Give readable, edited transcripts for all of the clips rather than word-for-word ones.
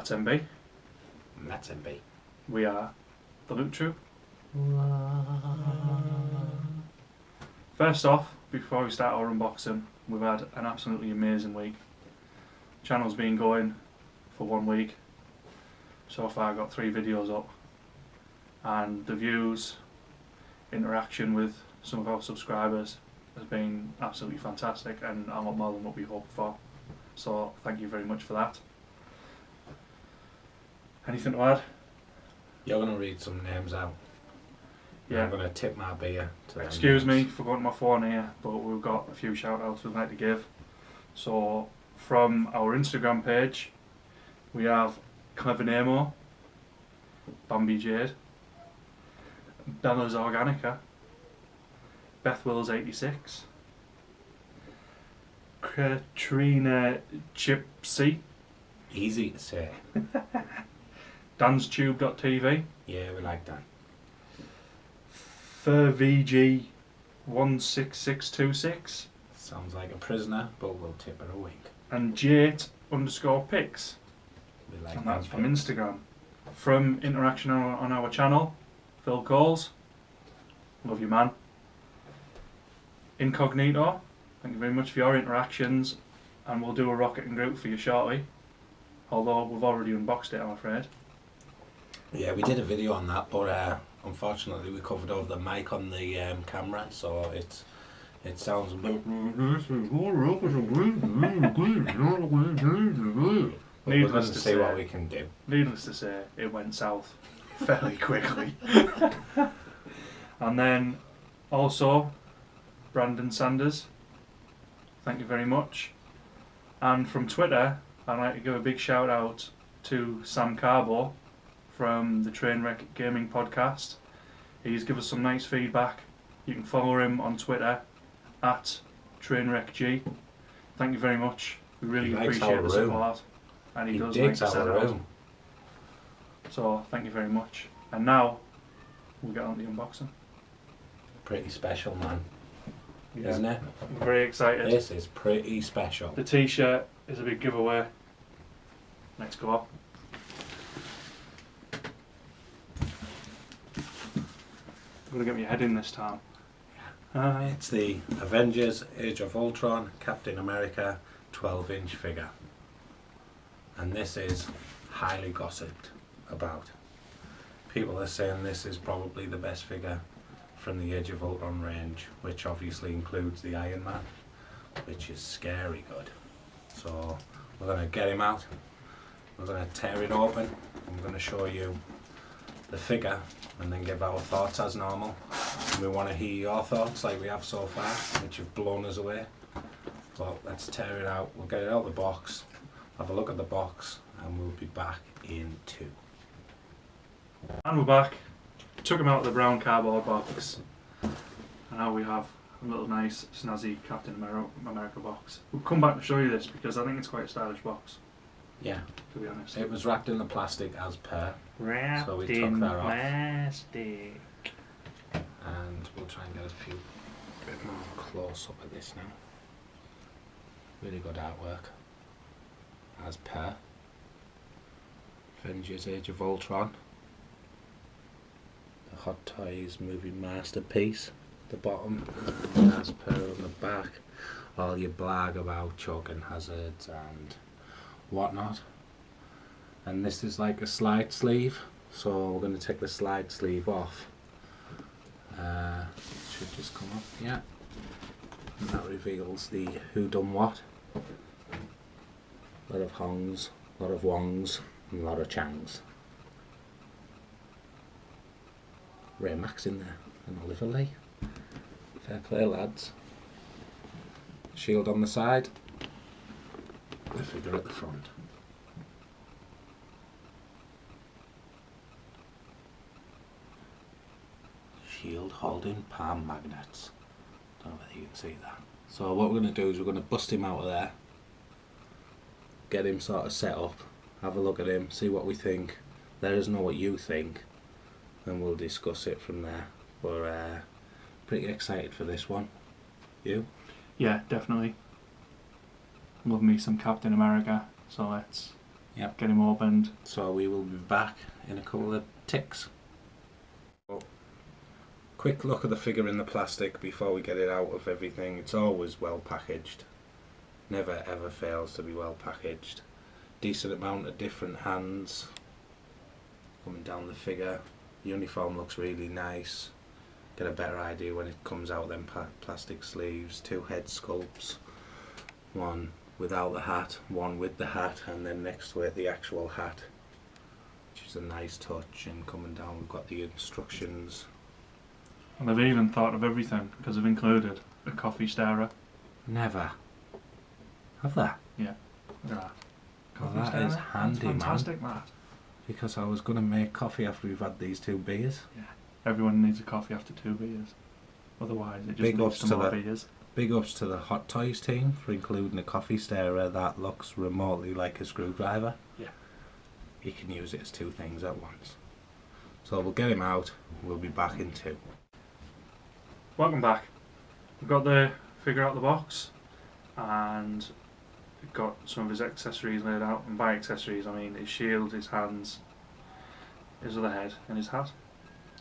That's MB. And that's MB. We are the Loot Troop. First off, before we start our unboxing, we've had an absolutely amazing week. Channel's been going for 1 week. So far I got 3 videos up, and the views, interaction with some of our subscribers has been absolutely fantastic and a lot more than what we hoped for. So thank you very much for that. Anything to add? You're going to read some names out. Yeah. I'm going to tip my beer to them Excuse me names. for going to my phone here, but we've got a few shout outs we'd like to give. So from our Instagram page, we have Clever Nemo, Bambi Jade, Bella's Organica, Beth Wills 86, Katrina Chipsy, Easy to say. DansTube.tv, Yeah, we like that. FurVG16626, Sounds like a prisoner, but we'll tip her a wink. and Jate_pics. We like And that. that's from Instagram. From interaction on our channel, Phil Coles, love you man. Incognito, thank you very much for your interactions, and we'll do a Rocket and Groot for you shortly. Although we've already unboxed it, I'm afraid. Yeah, we did a video on that, but unfortunately we covered over the mic on the camera, so it sounds a bit... We're going to see what we can do. Needless to say, it went south fairly quickly. And then also Brandon Sanders, thank you very much. And from Twitter, I'd like to give a big shout out to Sam Carbo from the Trainwreck Gaming Podcast. He's given us some nice feedback. You can follow him on Twitter at TrainwreckG. Thank you very much. We really appreciate the support. And he does like to set it out. So thank you very much. And now we'll get on to the unboxing. Pretty special, man. Yeah. Isn't it? I'm very excited. This is pretty special. The t-shirt is a big giveaway. Let's go. I'm going to get my head in this time. It's the Avengers Age of Ultron Captain America 12-inch figure. And this is highly gossiped about. People are saying this is probably the best figure from the Age of Ultron range, which obviously includes the Iron Man, which is scary good. So we're going to get him out, we're going to tear it open, and we're going to show you the figure and then give our thoughts as normal. And we want to hear your thoughts like we have so far, which have blown us away. But let's tear it out, we'll get it out of the box, have a look at the box, and we'll be back in 2. And we're back. Took him out of the brown cardboard box. And now we have a little nice snazzy Captain America box. We'll come back to show you this because I think it's quite a stylish box. Yeah. To be honest. It was wrapped in the plastic as per. Wrapped so we took in that off. plastic. And we'll try and get a bit more close up at this now. Really good artwork. As per. Avengers Age of Ultron. The Hot Toys movie masterpiece. The bottom, as per on the back. All your blag about choking hazards and whatnot. And this is like a slide sleeve. So we're going to take the slide sleeve off. Should just come up, yeah. And that reveals the who done what. A lot of Hongs, a lot of Wongs, and a lot of Changs. Ray Max in there, and Oliver Lee. Fair play, lads. Shield on the side. The figure at the front. Shield holding palm magnets. Don't know whether you can see that. So what we're going to do is we're going to bust him out of there. Get him sort of set up. Have a look at him. See what we think. Let us know what you think. Then we'll discuss it from there. We're pretty excited for this one. You? Yeah, definitely. Love me some Captain America. So let's Yep. Get him opened. So we will be back in a couple of ticks. Quick look at the figure in the plastic before we get it out of everything. It's always well packaged. Never ever fails to be well packaged. Decent amount of different hands coming down the figure. The uniform looks really nice. Get a better idea when it comes out them plastic sleeves. 2 head sculpts. One without the hat, one with the hat, and then next to it the actual hat, which is a nice touch. And coming down we've got the instructions. And they've even thought of everything, because they've included a coffee stirrer. Never. Have they? Yeah. Yeah. Oh, that is handy, That's fantastic, man. Because I was going to make coffee after we've had these 2 beers. Yeah. Everyone needs a coffee after 2 beers. Otherwise, it just Big leads ups to to more the- beers. Big ups to the Hot Toys team for including a coffee stirrer that looks remotely like a screwdriver. Yeah. You can use it as 2 things at once. So we'll get him out. We'll be back in 2. Welcome back. We've got the figure out of the box, and we've got some of his accessories laid out. And by accessories, I mean his shield, his hands, his other head, and his hat.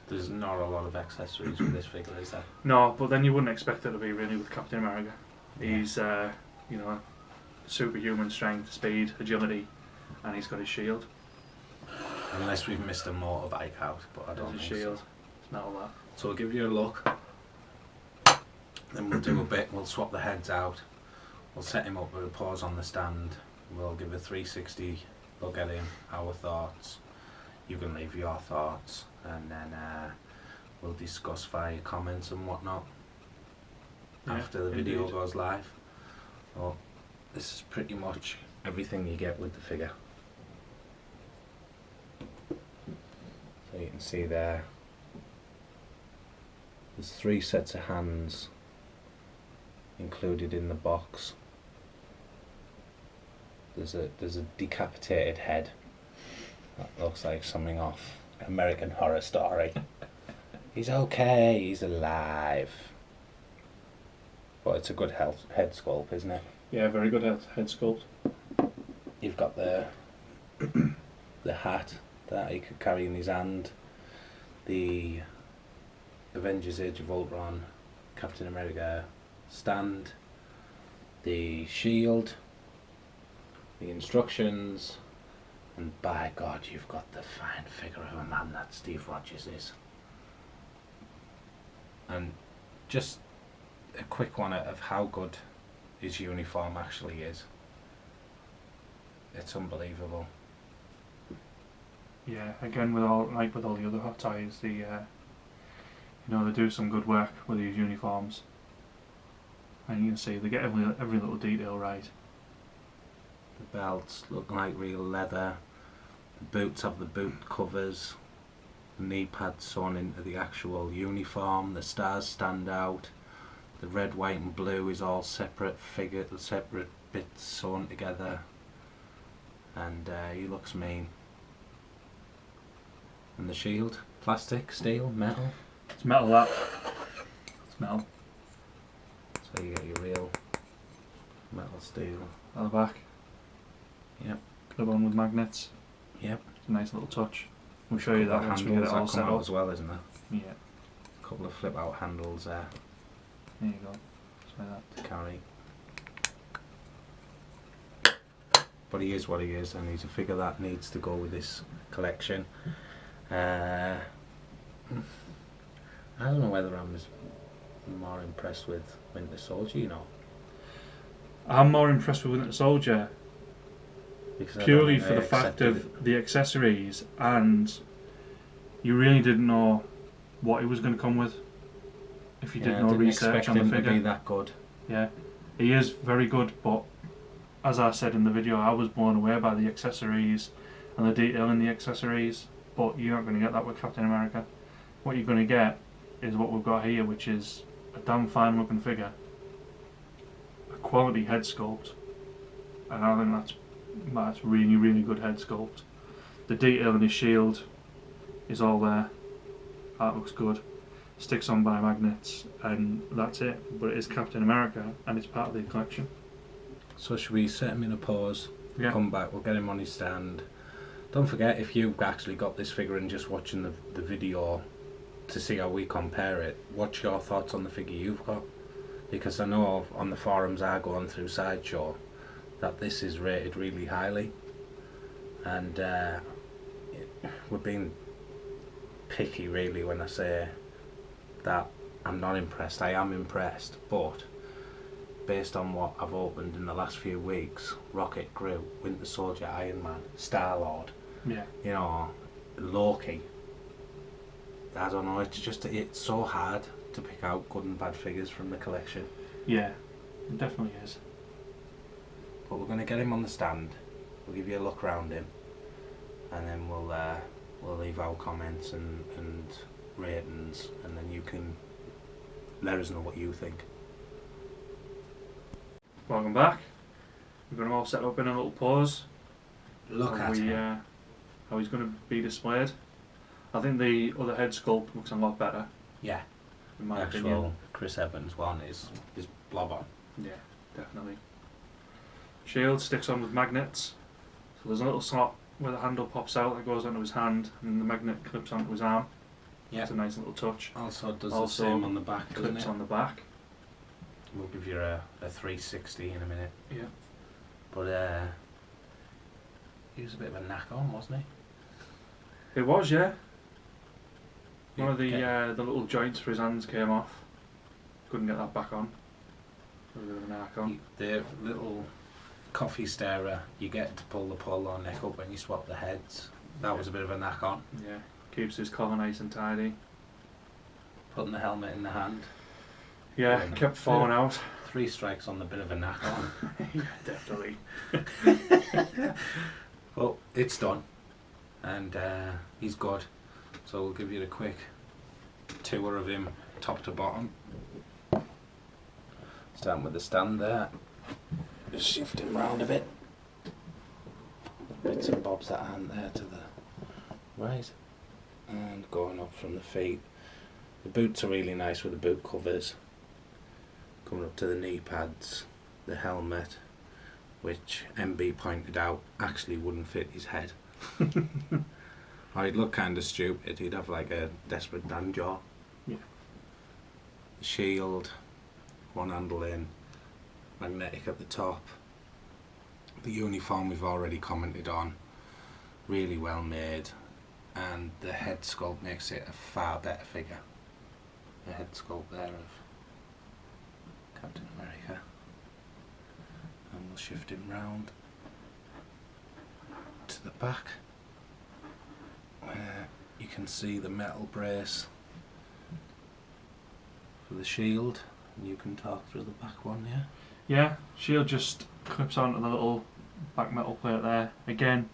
There's not a lot of accessories with this figure, is there? No, but then you wouldn't expect it to be really with Captain America. Yeah. He's, you know, superhuman strength, speed, agility, and he's got his shield. Unless we've missed a motorbike out, but I don't There's think his shield. so. It's not all that. So we'll give you a look. Then we'll do a bit. We'll swap the heads out. We'll set him up with a pause on the stand. We'll give a 360 look at him, our thoughts. You can leave your thoughts, and then we'll discuss via comments and whatnot after the video indeed. goes live. So this is pretty much everything you get with the figure. So you can see there, there's 3 sets of hands included in the box. There's a decapitated head that looks like something off American Horror Story. He's okay, he's alive. But it's a good head sculpt, isn't it? Yeah, very good head sculpt. You've got the the hat that he could carry in his hand, the Avengers Age of Ultron Captain America stand, the shield, the instructions, and by God, you've got the fine figure of a man that Steve Rogers is. And just a quick one of how good his uniform actually is. It's unbelievable. Yeah, again with all the other hot toys, you know, they do some good work with these uniforms, and you can see they get every little detail right. The belts look like real leather. The boots have the boot covers. The knee pads sewn into the actual uniform. The stars stand out. The red, white, and blue is all separate separate bits sewn together. And he looks mean. And the shield, plastic, steel, metal. It's metal, that. It's metal. So you get your real metal steel. At the back. Yep. Clip on with magnets. Yep. It's a nice little touch. We'll show you that once we get it all set up as well, isn't there? Yeah. A couple of flip out handles there There you go. Just like that. to carry. But he is what he is, and he's a figure that needs to go with this collection. I don't know whether I'm more impressed with Winter Soldier, you know. I'm more impressed with Winter Soldier Because I purely don't for think the they fact accepted of the accessories, and you really didn't know what he was going to come with if you it. did Yeah, I no didn't research expect on the him to figure. be that good. Yeah, he is very good, but as I said in the video, I was blown away by the accessories and the detail in the accessories, but you're not going to get that with Captain America. What you're going to get is what we've got here, which is a damn fine looking figure, a quality head sculpt, and I think that's really, really good head sculpt. The detail in his shield is all there. That looks good. Sticks on by magnets, and that's it. But it is Captain America, and it's part of the collection. So should we set him in a pose Yeah. Come back, we'll get him on his stand. Don't forget, if you've actually got this figure and just watching the video to see how we compare it, what's your thoughts on the figure you've got? Because I know on the forums I go on through Sideshow that this is rated really highly, and we're being picky really when I say that I'm not impressed. I am impressed, but based on what I've opened in the last few weeks, Rocket, Groot, Winter Soldier, Iron Man, Star-Lord, Yeah. you know, Loki, I don't know, it's so hard to pick out good and bad figures from the collection. Yeah, it definitely is. But we're going to get him on the stand, we'll give you a look around him, and then we'll leave our comments and ratings, and then you can let us know what you think. Welcome back. We've got him all set up in a little pose. Look at him. How he's going to be displayed. I think the other head sculpt looks a lot better. Yeah. In my The actual opinion. Chris Evans one is blob on. Yeah, definitely. Shield sticks on with magnets. So there's a little slot where the handle pops out that goes onto his hand, and the magnet clips onto his arm. Yeah. It's a nice little touch. Also does the same on the back, doesn't Clips it? on the back. We'll give you a 360 in a minute. Yeah. But he was a bit of a knack on, wasn't he? It was, yeah. One of Okay. the little joints for his hands came off. Couldn't get that back on. A bit of an arc on. The little coffee stirrer you get to pull the polo neck up when you swap the heads. That was a bit of a knack on. Yeah. Keeps his collar nice and tidy. Putting the helmet in the hand. Yeah, Yeah. kept falling out. 3 strikes on the bit of a knack on. Yeah, definitely. Well, it's done. And he's good. So we'll give you a quick tour of him top to bottom. Starting with the stand there. Just shift him round a bit. Bits and bobs that aren't there to the right. And going up from the feet. The boots are really nice with the boot covers. Coming up to the knee pads. The helmet, which MB pointed out actually wouldn't fit his head. Or he'd look kind of stupid. He'd have like a desperate Dan jaw. Yeah. The shield, one handle in, magnetic at the top. The uniform we've already commented on, really well made, and the head sculpt makes it a far better figure. The head sculpt there of Captain America. And we'll shift him round to the back, where you can see the metal brace for the shield, and you can talk through the back one, yeah? Yeah, shield just clips onto the little back metal plate there. Again,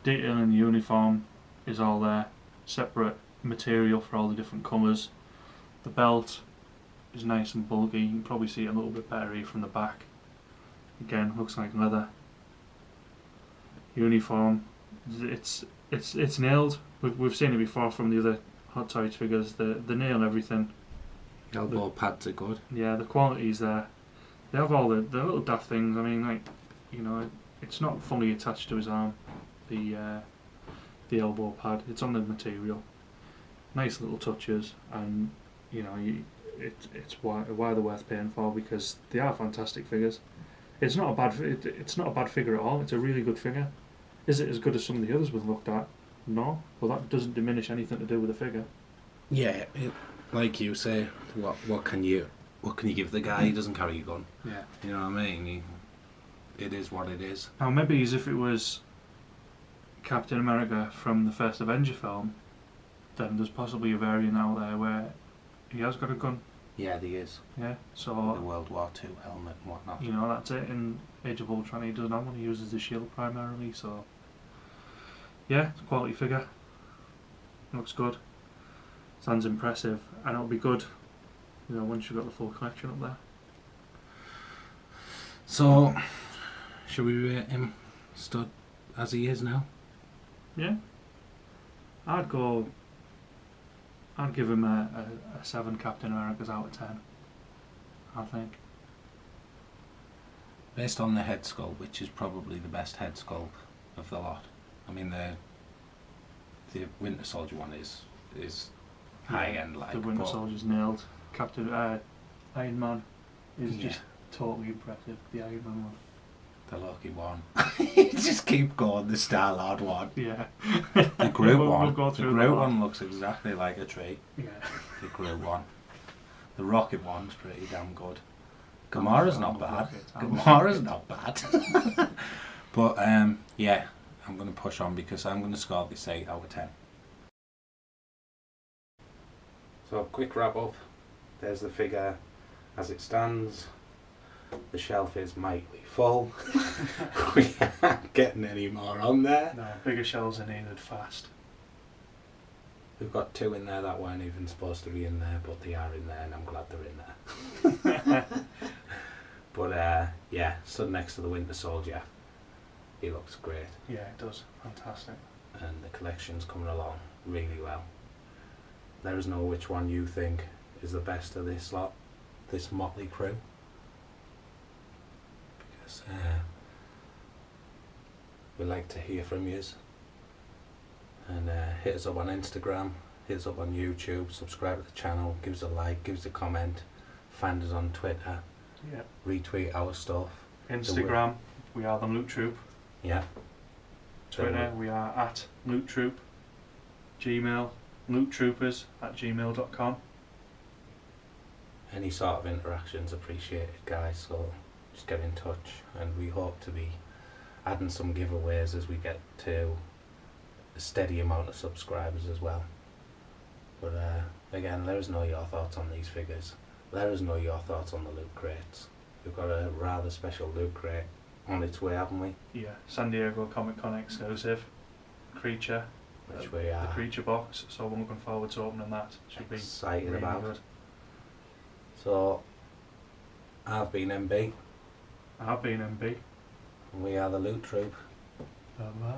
detail in the uniform is all there. Separate material for all the different colours. The belt is nice and bulky. You can probably see it a little bit better here from the back. Again, looks like leather. Uniform, it's nailed. We've seen it before from the other Hot Toys figures. They nail everything. Elbow pads are good. Yeah, the quality's there. They have all the little daft things. I mean, like, you know, it's not fully attached to his arm. The elbow pad. It's on the material. Nice little touches, and you know, it's why they're worth paying for, because they are fantastic figures. It's not a bad figure at all. It's a really good figure. Is it as good as some of the others we've looked at? No. Well, that doesn't diminish anything to do with the figure. Yeah, like you say, what can you give the guy? He doesn't carry a gun. Yeah. You know what I mean? It is what it is. Now, maybe as if it was Captain America from the first Avengers film, then there's possibly a variant out there where he has got a gun. Yeah, there is. Yeah. The So, World War II helmet and whatnot. you know, that's it. In Age of Ultron, he doesn't have one. He uses the shield primarily. So, yeah, it's a quality figure. Looks good. Sounds impressive, and it'll be good, you know, once you've got the full collection up there. So, should we rate him stud as he is now? Yeah. I'd give him a 7 Captain Americas out of 10. I think. Based on the head sculpt, which is probably the best head sculpt of the lot. I mean, the Winter Soldier one is high end, like. The Winter Soldier's nailed. Captain Iron Man is just totally impressive. The Iron Man one. The Loki one. You just keep going. The Star-Lord one. Yeah. The Groot one. We'll The Groot one looks exactly like a tree. Yeah. The Groot one. The Rocket one's pretty damn good. Gamora's not bad. Gamora's not bad. But yeah, I'm going to push on because I'm going to score this 8 out of 10. So quick wrap up. There's the figure as it stands. The shelf is mightily full. We aren't getting any more on there. No, bigger shelves are needed fast. We've got 2 in there that weren't even supposed to be in there, but they are in there and I'm glad they're in there. But yeah, stood next to the Winter Soldier. He looks great. Yeah, it does. Fantastic. And the collection's coming along really well. Let us know which one you think is the best of this lot, this motley crew. Because we like to hear from yous. And hit us up on Instagram, hit us up on YouTube, subscribe to the channel, give us a like, give us a comment, find us on Twitter, retweet our stuff. Instagram, we are the Loot Troop. Yeah. Twitter, we are at Loot Troop. Gmail, loottroopers@gmail.com. Any sort of interactions appreciated, guys, so just get in touch, and we hope to be adding some giveaways as we get to a steady amount of subscribers as well. But again, let us know your thoughts on these figures. Let us know your thoughts on the loot crates. We've got a rather special loot crate on its way, haven't we? Yeah, San Diego Comic Con exclusive creature, Which we are the creature box. So we're looking forward to opening that. Should be excited really about. good. So I've been MB. I've been MB. And we are the Loot Troop. Bye bye.